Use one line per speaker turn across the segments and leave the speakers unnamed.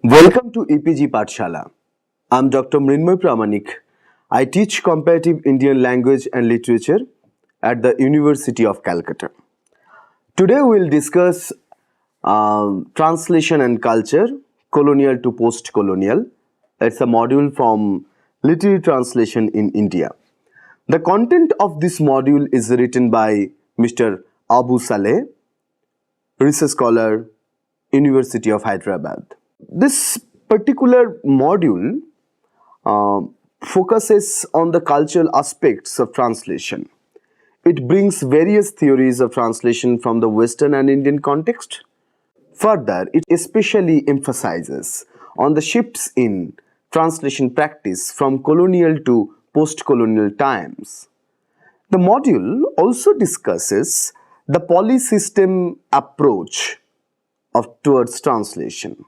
Welcome to EPG Pathshala. I'm Dr. Mrinmoy Pramanik. I teach comparative Indian language and literature at the University of Calcutta. Today we'll discuss translation and culture, colonial to post-colonial. It's a module from literary translation in India. The content of this module is written by Mr. Abu Saleh, research scholar, University of Hyderabad. This particular module focuses on the cultural aspects of translation. It brings various theories of translation from the Western and Indian context. Further, it especially emphasizes on the shifts in translation practice from colonial to post-colonial times. The module also discusses the polysystem approach towards translation.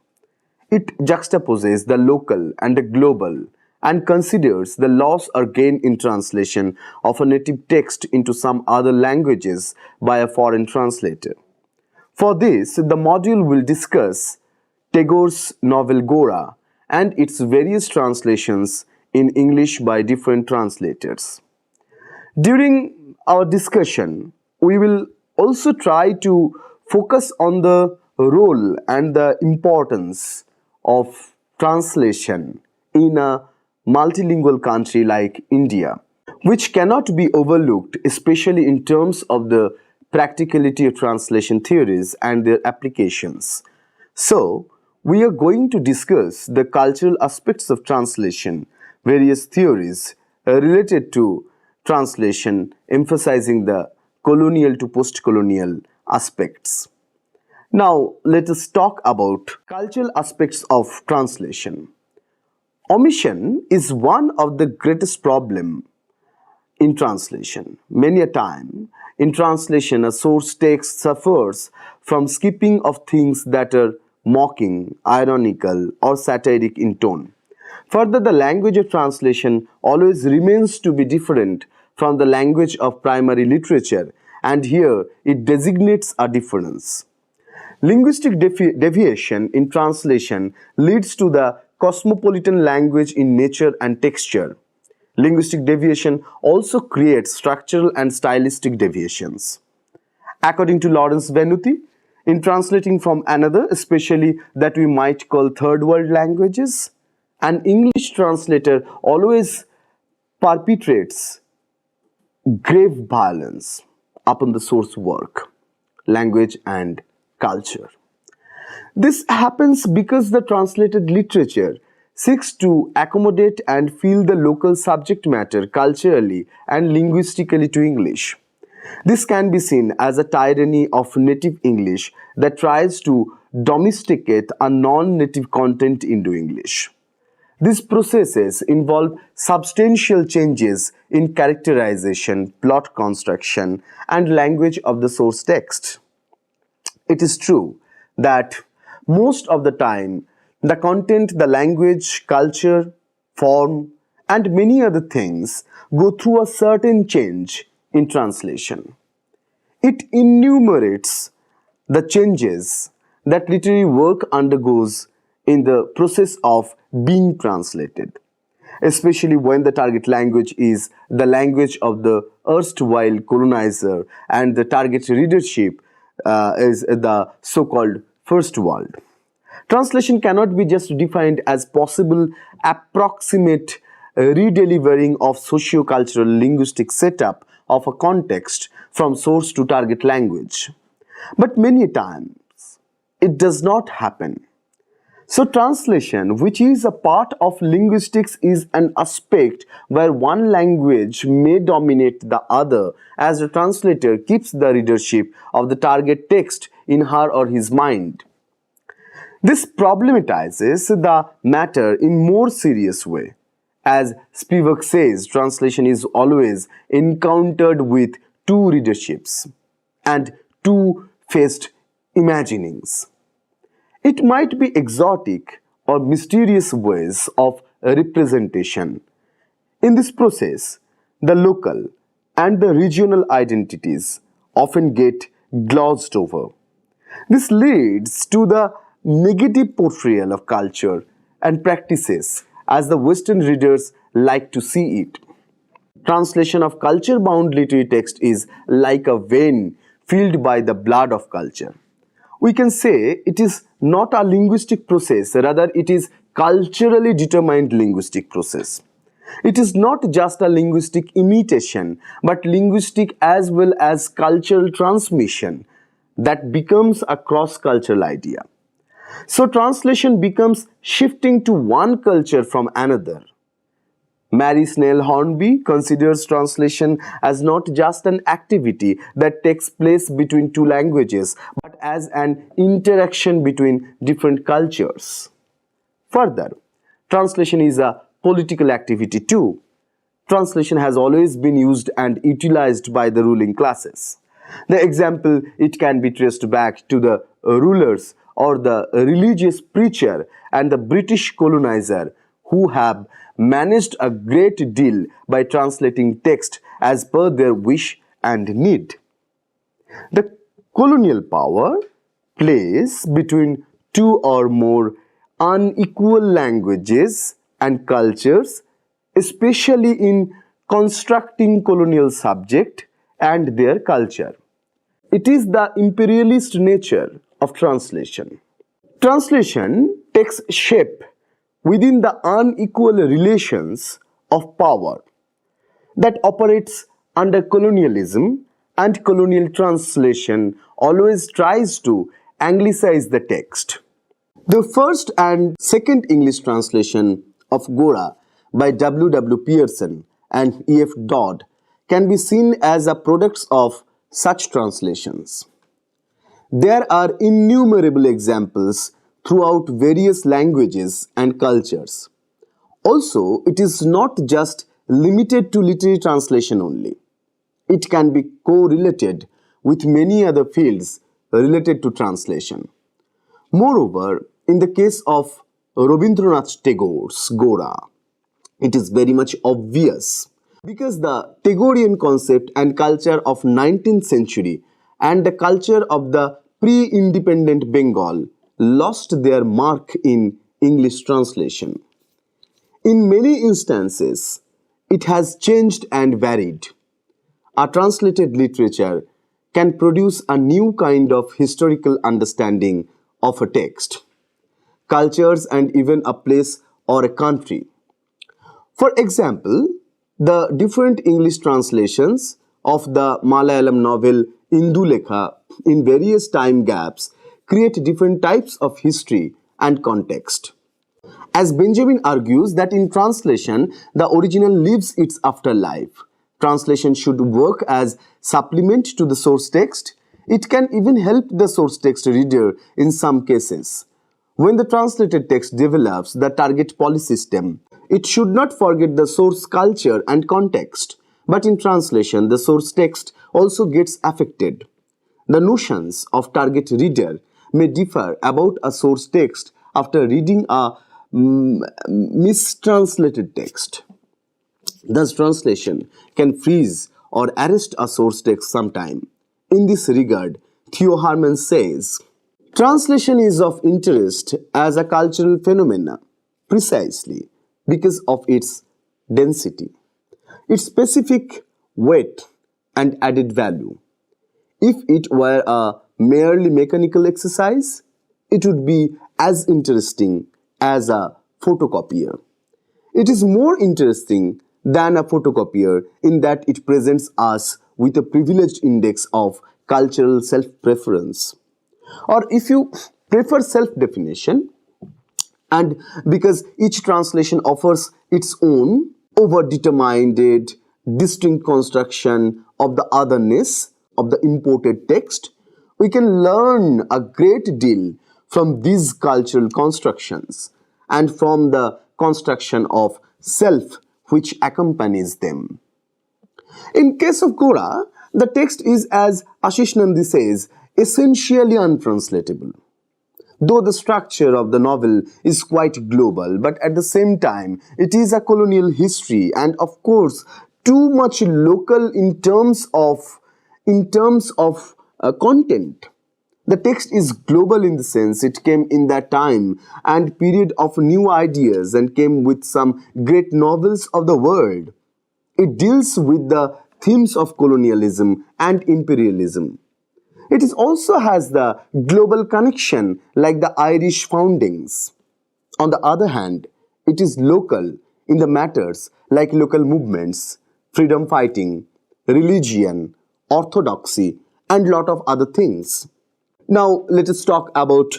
It juxtaposes the local and the global and considers the loss or gain in translation of a native text into some other languages by a foreign translator. For this, the module will discuss Tagore's novel Gora and its various translations in English by different translators. During our discussion, we will also try to focus on the role and the importance of translation in a multilingual country like India, which cannot be overlooked, especially in terms of the practicality of translation theories and their applications. So, we are going to discuss the cultural aspects of translation, various theories related to translation, emphasizing the colonial to post-colonial aspects. Now, let us talk about cultural aspects of translation. Omission is one of the greatest problems in translation. Many a time, in translation, a source text suffers from skipping of things that are mocking, ironical, or satiric in tone. Further, the language of translation always remains to be different from the language of primary literature, and here it designates a difference. Linguistic deviation in translation leads to the cosmopolitan language in nature and texture. Linguistic deviation also creates structural and stylistic deviations. According to Lawrence Venuti, in translating from another, especially that we might call third world languages, an English translator always perpetrates grave violence upon the source work, language, and culture. This happens because the translated literature seeks to accommodate and fill the local subject matter culturally and linguistically to English. This can be seen as a tyranny of native English that tries to domesticate a non-native content into English. These processes involve substantial changes in characterization, plot construction, and language of the source text. It is true that most of the time the content, the language, culture, form, and many other things go through a certain change in translation. It enumerates the changes that literary work undergoes in the process of being translated, especially when the target language is the language of the erstwhile colonizer and the target readership is the so-called first world. Translation cannot be just defined as possible approximate redelivering of socio-cultural linguistic setup of a context from source to target language. But many times it does not happen. So translation, which is a part of linguistics, is an aspect where one language may dominate the other as the translator keeps the readership of the target text in her or his mind. This problematizes the matter in more serious way. As Spivak says, translation is always encountered with two readerships and two-faced imaginings. It might be exotic or mysterious ways of representation. In this process, the local and the regional identities often get glossed over. This leads to the negative portrayal of culture and practices as the Western readers like to see it. Translation of culture-bound literary text is like a vein filled by the blood of culture. We can say it is not a linguistic process, rather it is culturally determined linguistic process. It is not just a linguistic imitation, but linguistic as well as cultural transmission that becomes a cross-cultural idea. So translation becomes shifting to one culture from another. Mary Snell Hornby considers translation as not just an activity that takes place between two languages, but as an interaction between different cultures. Further, translation is a political activity too. Translation has always been used and utilized by the ruling classes. The example, it can be traced back to the rulers or the religious preacher and the British colonizer who have managed a great deal by translating text as per their wish and need. The colonial power plays between two or more unequal languages and cultures, especially in constructing colonial subject and their culture. It is the imperialist nature of translation. Translation takes shape within the unequal relations of power that operates under colonialism, and colonial translation always tries to anglicize the text. The first and second English translation of Gora by W. W. Pearson and E. F. Dodd can be seen as a products of such translations. There are innumerable examples throughout various languages and cultures. Also, it is not just limited to literary translation only. It can be correlated with many other fields related to translation. Moreover, in the case of Rabindranath Tagore's Gora, it is very much obvious because the Tagorean concept and culture of 19th century and the culture of the pre-independent Bengal lost their mark in English translation. In many instances, it has changed and varied. A translated literature can produce a new kind of historical understanding of a text, cultures, and even a place or a country. For example, the different English translations of the Malayalam novel Indulekha in various time gaps create different types of history and context. As Benjamin argues that in translation, the original lives its afterlife. Translation should work as supplement to the source text. It can even help the source text reader in some cases. When the translated text develops the target polysystem, it should not forget the source culture and context. But in translation, the source text also gets affected. The notions of target reader may differ about a source text after reading a mistranslated text. Thus, translation can freeze or arrest a source text sometime. In this regard, Theo Harman says, translation is of interest as a cultural phenomenon precisely because of its density, its specific weight and added value. If it were a merely mechanical exercise, it would be as interesting as a photocopier. It is more interesting than a photocopier in that it presents us with a privileged index of cultural self-preference. Or if you prefer self-definition, and because each translation offers its own over-determined, distinct construction of the otherness of the imported text, we can learn a great deal from these cultural constructions and from the construction of self which accompanies them. In case of Gora, the text is, as Ashish Nandi says, essentially untranslatable. Though the structure of the novel is quite global, but at the same time, it is a colonial history and of course too much local in terms of content. The text is global in the sense it came in that time and period of new ideas and came with some great novels of the world. It deals with the themes of colonialism and imperialism. Also has the global connection like the Irish foundings. On the other hand, it is local in the matters like local movements, freedom fighting, religion, orthodoxy, and lot of other things. Now, let us talk about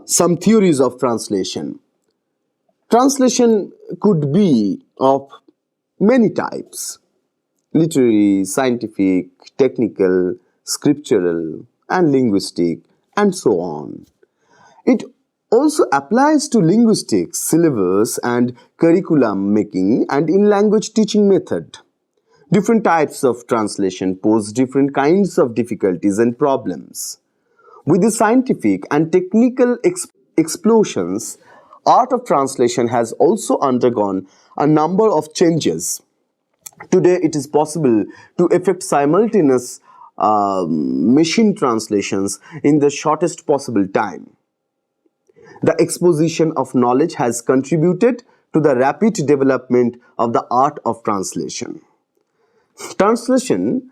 some theories of translation. Translation could be of many types: literary, scientific, technical, scriptural, and linguistic, and so on. It also applies to linguistics, syllabus, and curriculum making, and in language teaching method. Different types of translation pose different kinds of difficulties and problems. With the scientific and technical explosions, art of translation has also undergone a number of changes. Today, it is possible to effect simultaneous machine translations in the shortest possible time. The exposition of knowledge has contributed to the rapid development of the art of translation. Translation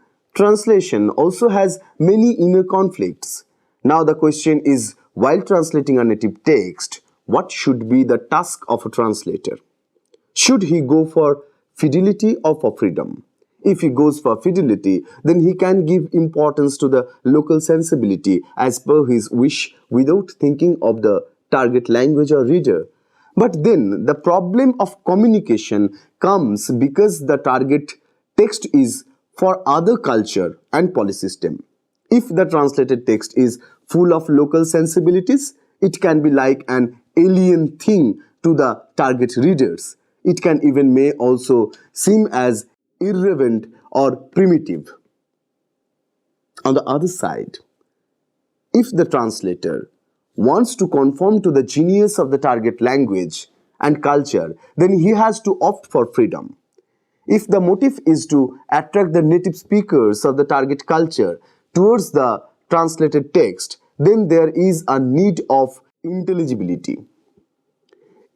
also has many inner conflicts. Now the question is, while translating a native text, what should be the task of a translator? Should he go for fidelity or for freedom? If he goes for fidelity, then he can give importance to the local sensibility as per his wish without thinking of the target language or reader. But then the problem of communication comes because the target text is for other culture and policy system. If the translated text is full of local sensibilities, it can be like an alien thing to the target readers. It can even may also seem as irrelevant or primitive. On the other side, if the translator wants to conform to the genius of the target language and culture, then he has to opt for freedom. If the motive is to attract the native speakers of the target culture towards the translated text, then there is a need of intelligibility.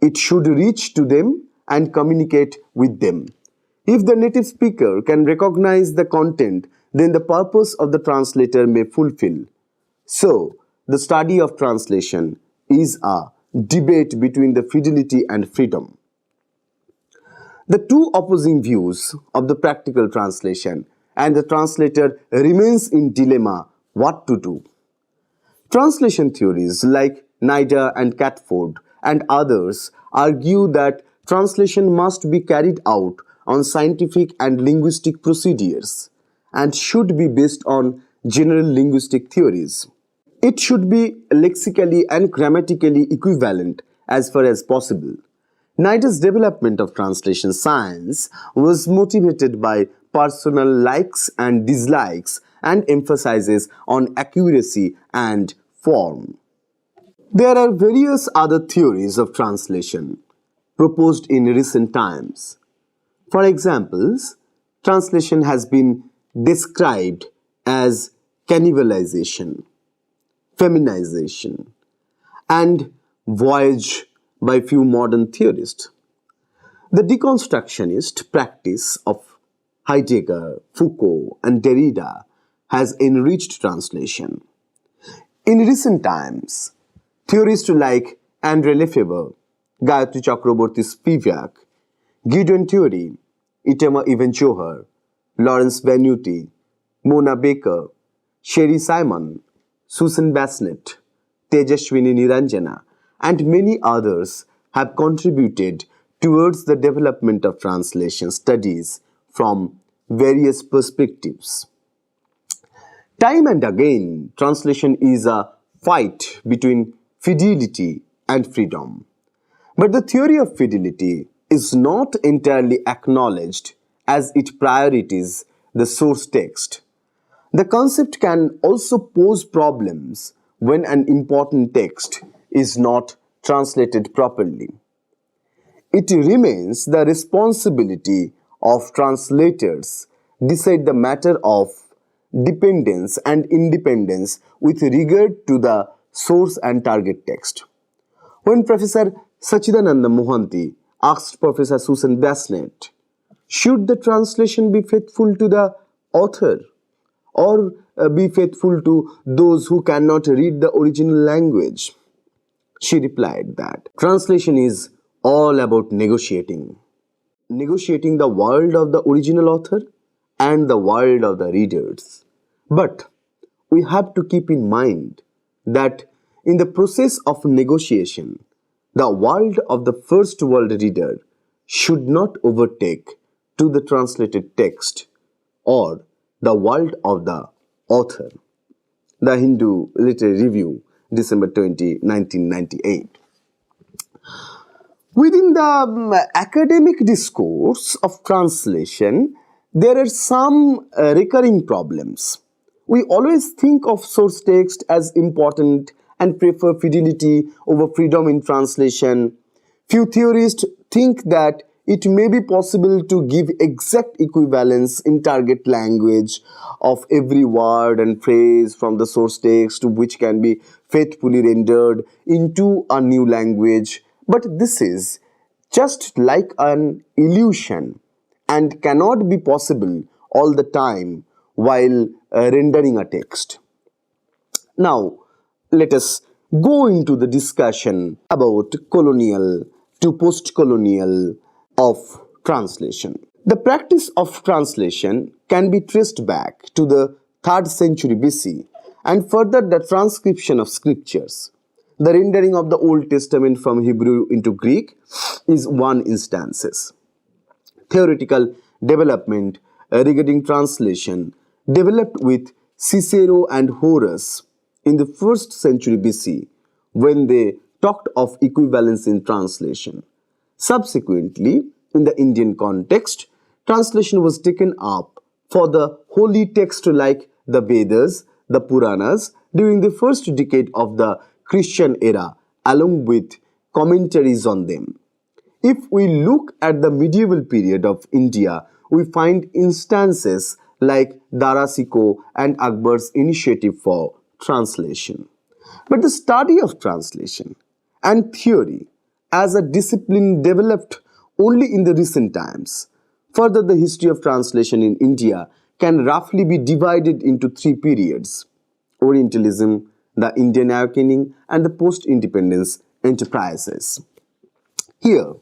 It should reach to them and communicate with them. If the native speaker can recognize the content, then the purpose of the translator may fulfill. So, the study of translation is a debate between the fidelity and freedom. The two opposing views of the practical translation, and the translator remains in dilemma what to do. Translation theories like Nida and Catford and others argue that translation must be carried out on scientific and linguistic procedures and should be based on general linguistic theories. It should be lexically and grammatically equivalent as far as possible. Nida's development of translation science was motivated by personal likes and dislikes and emphasizes on accuracy and form. There are various other theories of translation proposed in recent times. For examples, translation has been described as cannibalization, feminization, and voyage by few modern theorists. The deconstructionist practice of Heidegger, Foucault, and Derrida has enriched translation. In recent times, theorists like André Lefebvre, Gayatri Chakraborty Spivak, Gideon Theory, Itema Even Johar, Lawrence Venuti, Mona Baker, Sherry Simon, Susan Bassnett, Tejaswini Niranjana, and many others have contributed towards the development of translation studies from various perspectives. Time and again, translation is a fight between fidelity and freedom. But the theory of fidelity is not entirely acknowledged as it prioritizes the source text. The concept can also pose problems when an important text is not translated properly. It remains the responsibility of translators decide the matter of dependence and independence with regard to the source and target text. When Professor Sachidananda Mohanty asked Professor Susan Bassnett, should the translation be faithful to the author or be faithful to those who cannot read the original language? She replied that translation is all about negotiating the world of the original author and the world of the readers. But we have to keep in mind that in the process of negotiation, the world of the first world reader should not overtake to the translated text or the world of the author. The Hindu Literary Review, December 20, 1998. Within the academic discourse of translation, there are some recurring problems. We always think of source text as important and prefer fidelity over freedom in translation. Few theorists think that it may be possible to give exact equivalence in target language of every word and phrase from the source text, which can be faithfully rendered into a new language. But this is just like an illusion and cannot be possible all the time while rendering a text. Now, let us go into the discussion about colonial to post-colonial of translation. The practice of translation can be traced back to the 3rd century BC and further the transcription of scriptures. The rendering of the Old Testament from Hebrew into Greek is one instance. Theoretical development regarding translation developed with Cicero and Horace in the 1st century BC when they talked of equivalence in translation. Subsequently, in the Indian context, translation was taken up for the holy text like the Vedas, the Puranas during the first decade of the Christian era, along with commentaries on them. If we look at the medieval period of India, we find instances like Dara Shikoh and Akbar's initiative for translation. But the study of translation and theory as a discipline developed only in the recent times. Further, the history of translation in India can roughly be divided into 3 periods: Orientalism, the Indian awakening, and the post-independence enterprises. Here,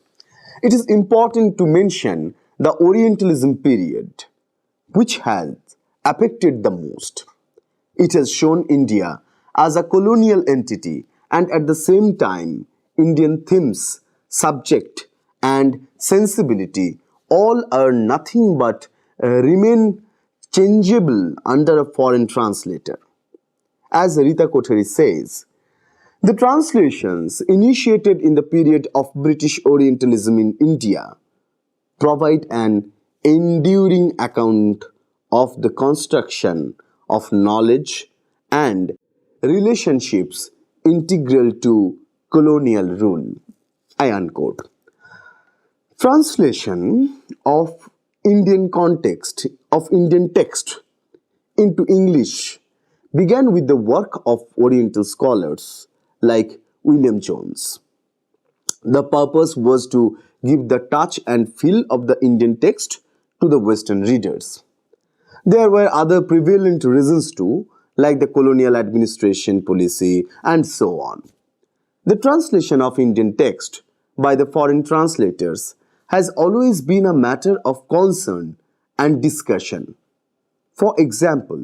it is important to mention the Orientalism period, which has affected the most. It has shown India as a colonial entity, and at the same time, Indian themes, subject, and sensibility all are nothing but remain changeable under a foreign translator. As Rita Kothari says, the translations initiated in the period of British Orientalism in India provide an enduring account of the construction of knowledge and relationships integral to colonial rule. I unquote. Translation of Indian context, of Indian text into English began with the work of Oriental scholars like William Jones. The purpose was to give the touch and feel of the Indian text to the Western readers. There were other prevalent reasons too, like the colonial administration policy and so on. The translation of Indian text by the foreign translators has always been a matter of concern and discussion. For example,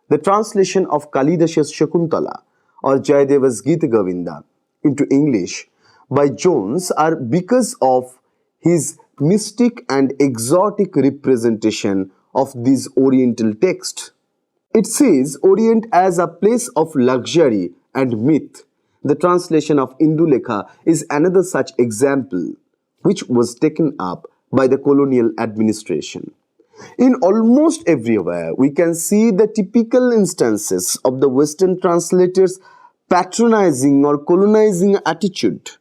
the translation of Kalidas's Shakuntala or Jayadeva's Gita Govinda into English by Jones are because of his mystic and exotic representation of these Oriental texts. It sees Orient as a place of luxury and myth. The translation of Indulekha is another such example, which was taken up by the colonial administration. In almost everywhere, we can see the typical instances of the Western translators' patronizing or colonizing attitude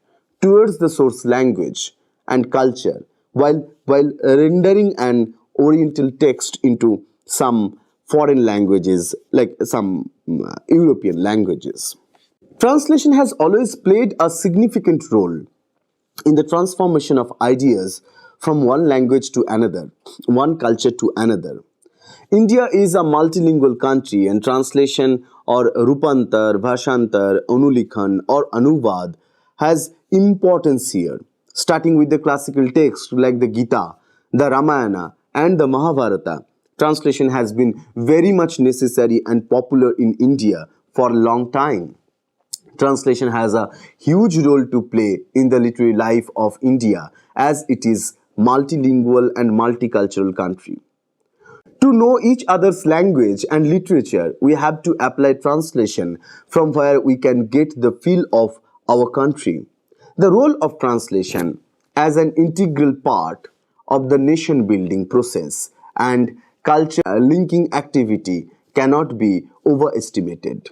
towards the source language and culture while rendering an Oriental text into some foreign languages like some European languages. Translation has always played a significant role in the transformation of ideas from one language to another, one culture to another. India is a multilingual country, and translation or Rupantar, Bhashantar, Anulikhan or Anuvad has importance here, starting with the classical texts like the Gita, the Ramayana and the Mahabharata. Translation has been very much necessary and popular in India for a long time. Translation has a huge role to play in the literary life of India as it is multilingual and multicultural country. To know each other's language and literature, we have to apply translation from where we can get the feel of our country. The role of translation as an integral part of the nation building process and culture linking activity cannot be overestimated.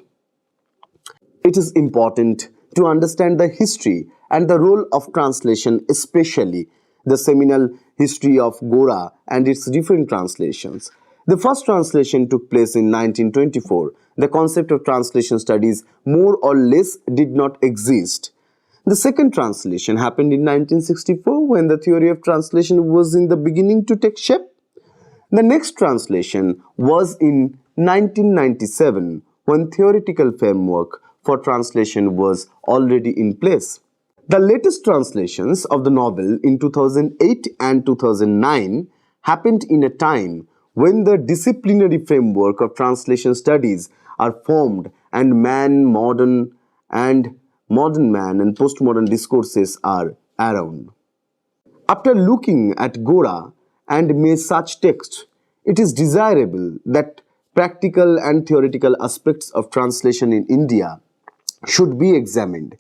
It is important to understand the history and the role of translation, especially the seminal history of Gora and its different translations. The first translation took place in 1924. The concept of translation studies more or less did not exist. The second translation happened in 1964 when the theory of translation was in the beginning to take shape. The next translation was in 1997 when theoretical framework for translation was already in place. The latest translations of the novel in 2008 and 2009 happened in a time when the disciplinary framework of translation studies are formed and modern man and postmodern discourses are around. After looking at Gora and May such texts, it is desirable that practical and theoretical aspects of translation in India should be examined.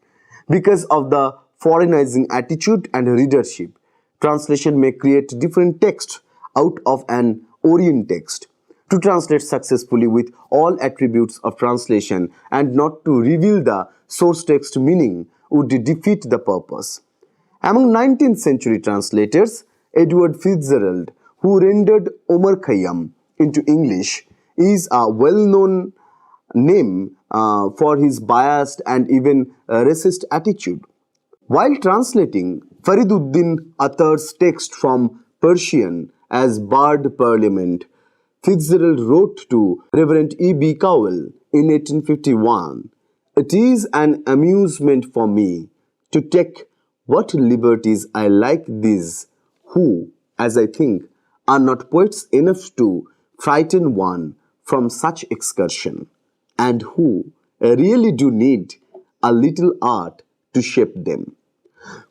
Because of the foreignizing attitude and readership, translation may create different text out of an Orient text. To translate successfully with all attributes of translation and not to reveal the source text meaning would defeat the purpose. Among 19th century translators, Edward Fitzgerald, who rendered Omar Khayyam into English, is a well-known name for his biased and even racist attitude. While translating Fariduddin Attar's text from Persian as Bard Parliament, Fitzgerald wrote to Reverend E. B. Cowell in 1851, "It is an amusement for me to take what liberties I like these, who, as I think, are not poets enough to frighten one from such excursion, and who really do need a little art to shape them."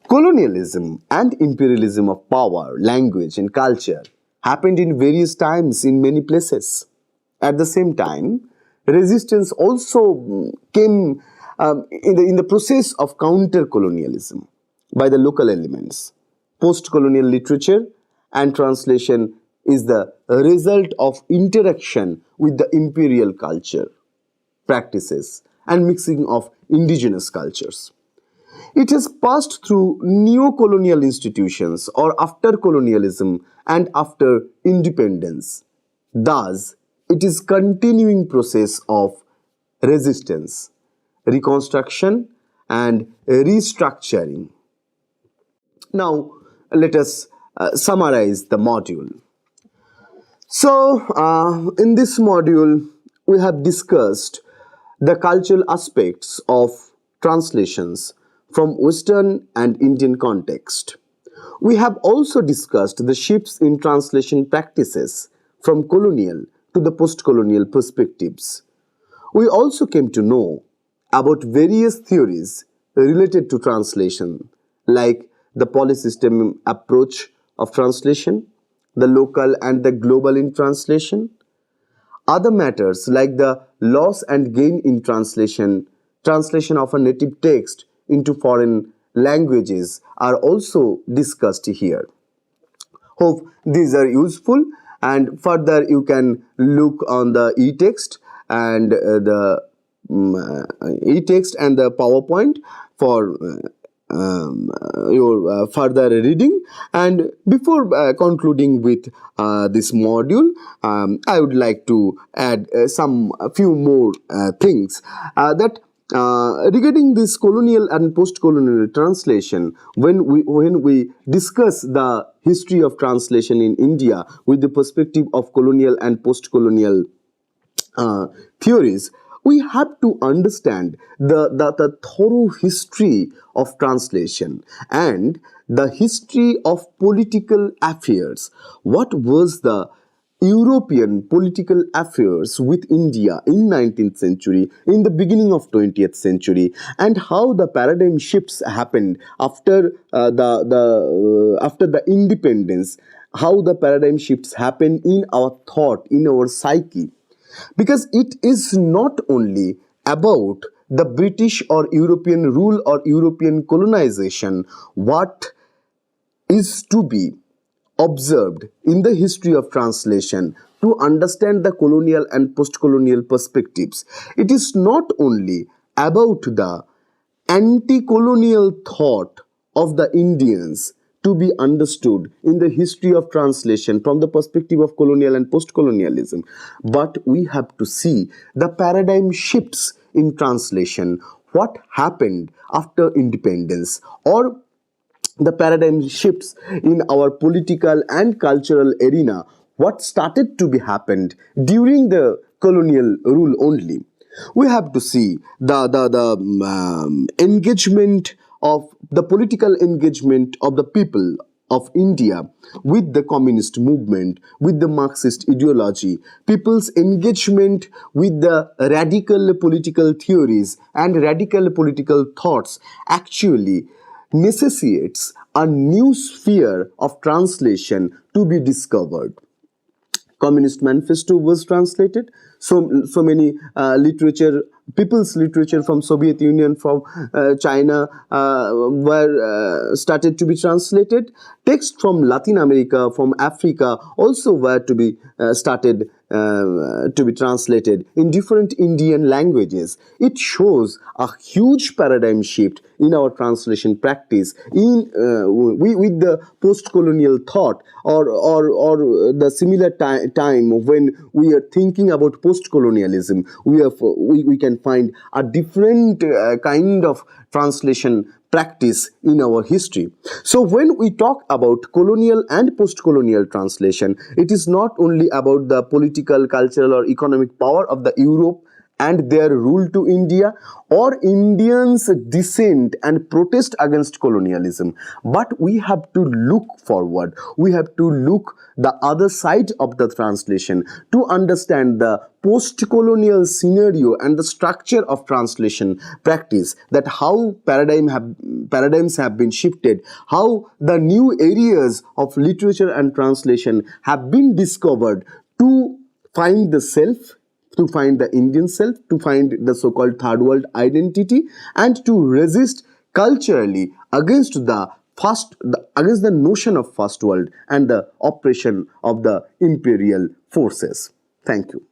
Colonialism and imperialism of power, language, and culture happened in various times in many places. At the same time, resistance also came in the process of counter-colonialism by the local elements. Post-colonial literature and translation is the result of interaction with the imperial culture, practices, and mixing of indigenous cultures. It has passed through neo-colonial institutions or after colonialism and after independence. Thus, it is continuing process of resistance, reconstruction, and restructuring. Now, let us summarize the module. So, in this module, we have discussed the cultural aspects of translations from Western and Indian context. We have also discussed the shifts in translation practices from colonial to the post-colonial perspectives. We also came to know about various theories related to translation, like the polysystem approach of translation, the local and the global in translation. Other matters like the loss and gain in translation, translation of a native text into foreign languages are also discussed here. Hope these are useful, and further you can look on the e-text and the PowerPoint for your further reading. And before concluding with this module, I would like to add a few more things that regarding this colonial and post-colonial translation. When we discuss the history of translation in India with the perspective of colonial and post-colonial theories, we have to understand the thorough history of translation and the history of political affairs. What was the European political affairs with India in 19th century, in the beginning of 20th century, and how the paradigm shifts happened after after the independence, how the paradigm shifts happened in our thought, in our psyche, because it is not only about the British or European rule or European colonization. What is to be observed in the history of translation to understand the colonial and post-colonial perspectives? It is not only about the anti-colonial thought of the Indians to be understood in the history of translation from the perspective of colonial and post-colonialism, but we have to see the paradigm shifts in translation, what happened after independence, or the paradigm shifts in our political and cultural arena, what started to be happened during the colonial rule only. We have to see the engagement of the political engagement of the people of India with the communist movement, with the Marxist ideology, people's engagement with the radical political theories and radical political thoughts actually necessitates a new sphere of translation to be discovered. Communist Manifesto was translated. So many literature, people's literature from Soviet Union, from China were started to be translated. Texts from Latin America, from Africa also were to be started to be translated in different Indian languages. It shows a huge paradigm shift in our translation practice in with the post-colonial thought, or the similar time when we are thinking about post-colonialism. We can find a different kind of translation practice in our history. So when we talk about colonial and post-colonial translation, it is not only about the political, cultural, or economic power of the Europe and their rule to India, or Indians' dissent and protest against colonialism, but we have to look forward. We have to look the other side of the translation to understand the post-colonial scenario and the structure of translation practice, that how paradigms have been shifted, how the new areas of literature and translation have been discovered to find the self, to find the Indian self, to find the so-called third world identity, and to resist culturally against against the notion of first world and the oppression of the imperial forces. Thank you.